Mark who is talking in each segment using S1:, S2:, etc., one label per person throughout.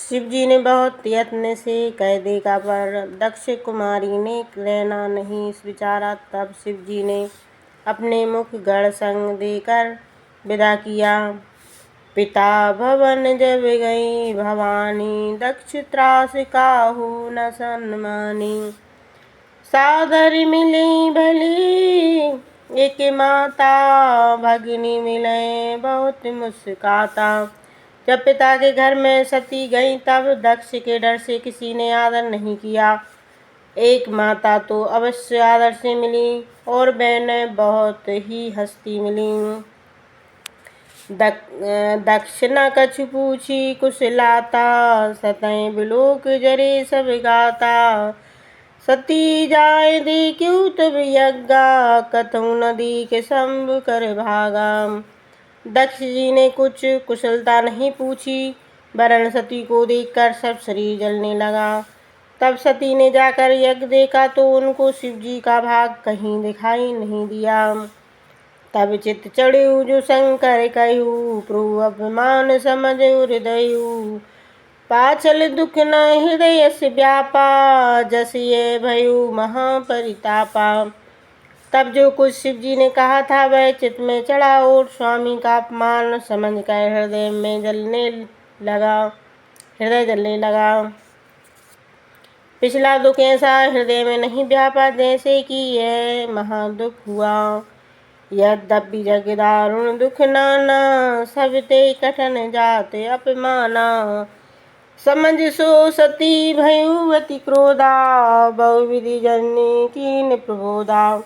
S1: शिवजी ने बहुत यत्न से कह देखा, पर दक्ष कुमारी ने रहना नहीं विचारा। तब शिवजी ने अपने मुख गण संग देकर विदा किया। पिता भवन जब गई भवानी, दक्ष त्रास काहू न सन्मानी। सादर मिली भली एक माता, भगिनी मिले बहुत मुस्काता। जब पिता के घर में सती गई, तब दक्ष के डर से किसी ने आदर नहीं किया। एक माता तो अवश्य आदर से मिली, और बहनें बहुत ही हंसती मिली। दक्ष न कछु पूछी कुशलाता, सतैं बिलोक जरे सब गाता। सती जाय देखियु तब यज्ञा, कतहु नदी के शंभु कर भागा। दक्ष जी ने कुछ कुशलता नहीं पूछी, वरन सती को देखकर सब शरीर जलने लगा। तब सती ने जाकर यज्ञ देखा, तो उनको शिवजी का भाग कहीं दिखाई नहीं दिया। तब चित चढ़्यु जो शंकर कहु, प्रभु अपमान समझ हृदयु। पाछल दुख न हृदय से व्यापा, जस ये भयु महापरितापा। तब जो कुछ शिवजी ने कहा था वह चित्त में चढ़ा, और स्वामी का अपमान समझकर हृदय जलने लगा। पिछला दुख ऐसा हृदय में नहीं व्यापा, जैसे कि यह महादुख हुआ। यद्यपि जग दारुण दुख नाना, सब ते कठिन जाते अपमाना। समझ सो सती भयु अति क्रोधा, बहुविधि जननी कीन प्रबोधा।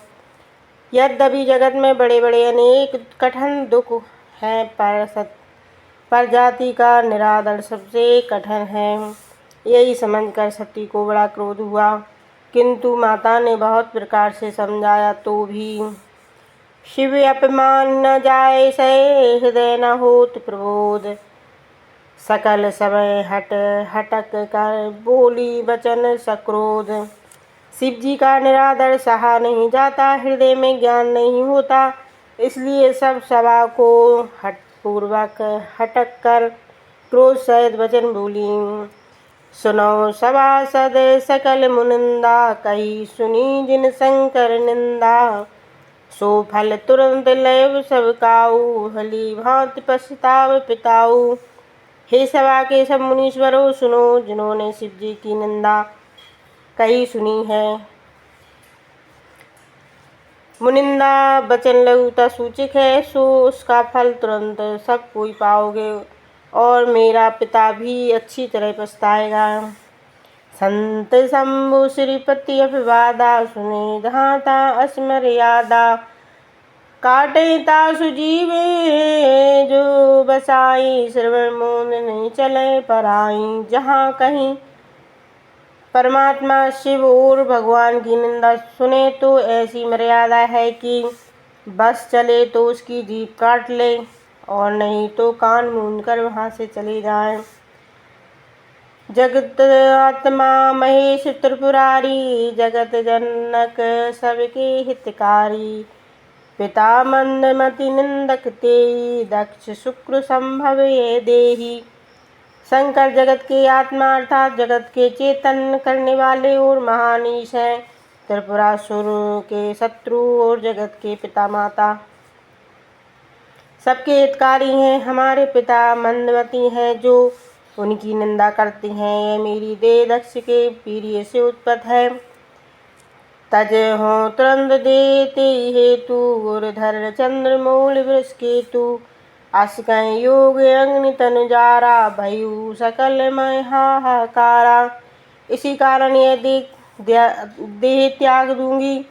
S1: यद्यपि जगत में बड़े बड़े अनेक कठिन दुख हैं, पर जाति का निरादर सबसे कठिन है। यही समझकर सती को बड़ा क्रोध हुआ, किंतु माता ने बहुत प्रकार से समझाया तो भी शिव अपमान न जाए सहे, हृदय न होत प्रबोध। सकल समय हटक कर बोली वचन सक्रोध। शिवजी का निरादर सहा नहीं जाता, हृदय में ज्ञान नहीं होता, इसलिए सब सभा को पूर्वक हटक कर क्रोध सहित वचन बोली। सुनो सभासद सकल मुनिंदा, कही सुनी जिन शंकर निंदा। सो फल तुरंत लैव सब काऊ, भली भांति पछताव पिताऊ। हे सभा के सब मुनीश्वरों, सुनो जिन्होंने शिवजी की निंदा कही सुनी है। मुनिंदा वचन लघुता सूचक है, सो उसका फल तुरंत सब कोई पाओगे, और मेरा पिता भी अच्छी तरह पछताएगा। संत शंभु श्रीपति अभिवादा, सुने जहाँता असमर्यादा। काटे तासु जीवे जो बसाई, श्रवण मूंद नहीं चले पराई। जहाँ कहीं परमात्मा शिव और भगवान की निंदा सुने, तो ऐसी मर्यादा है कि बस चले तो उसकी जीभ काट ले, और नहीं तो कान मूंद कर वहाँ से चले जाएं। जगत आत्मा महेश त्रिपुरारी, जगत जनक सबके हितकारी। पिता मंदमति निंदक तेई, दक्ष शुक्र संभव ये देही। शंकर जगत के आत्मा अर्थात जगत के चेतन करने वाले और महान ईश हैं। त्रिपुरासुर के शत्रु और जगत के पिता माता सबके हितकारी हैं। हमारे पिता मंदमती हैं, जो उनकी निंदा करते हैं। यह मेरी देह दक्ष के वीर्य से उत्पन्न है। तज हो तुरंत देते हेतु, गुरुधर चंद्र मूल वृष केतु। अस्कं योग अग्नि तनु जारा, भयु सकल मय हाहाकारा। इसी कारण यह देह त्याग दूंगी।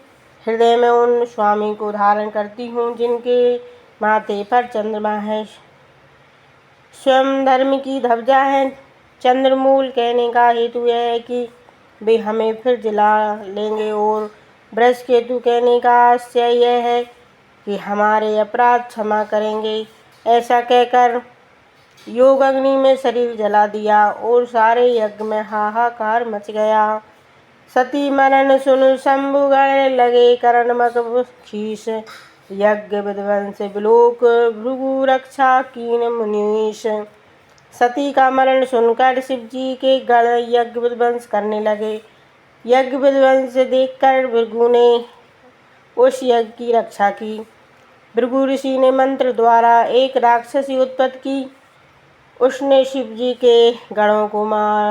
S1: हृदय में उन स्वामी को धारण करती हूँ जिनके माथे पर चंद्रमा है, स्वयं धर्म की ध्वजा है। चंद्रमूल कहने का हेतु यह है कि वे हमें फिर जिला लेंगे, और वृष केतु कहने का आशय यह है कि हमारे अपराध क्षमा करेंगे। ऐसा कहकर योग अग्नि में शरीर जला दिया, और सारे यज्ञ में हाहाकार मच गया। सती मरण सुन शंभुगण लगे, करण मग खीस। यज्ञ विध्वंस बिलोक भृगु रक्षा कीन मुनीश। सती का मरण सुनकर शिव जी के गण यज्ञ विध्वंस करने लगे। यज्ञ विध्वंस देखकर भृगु ने उस यज्ञ की रक्षा की। भृगु ऋषि ने मंत्र द्वारा एक राक्षसी उत्पत्ति की। उसने शिव जी के गणों को मार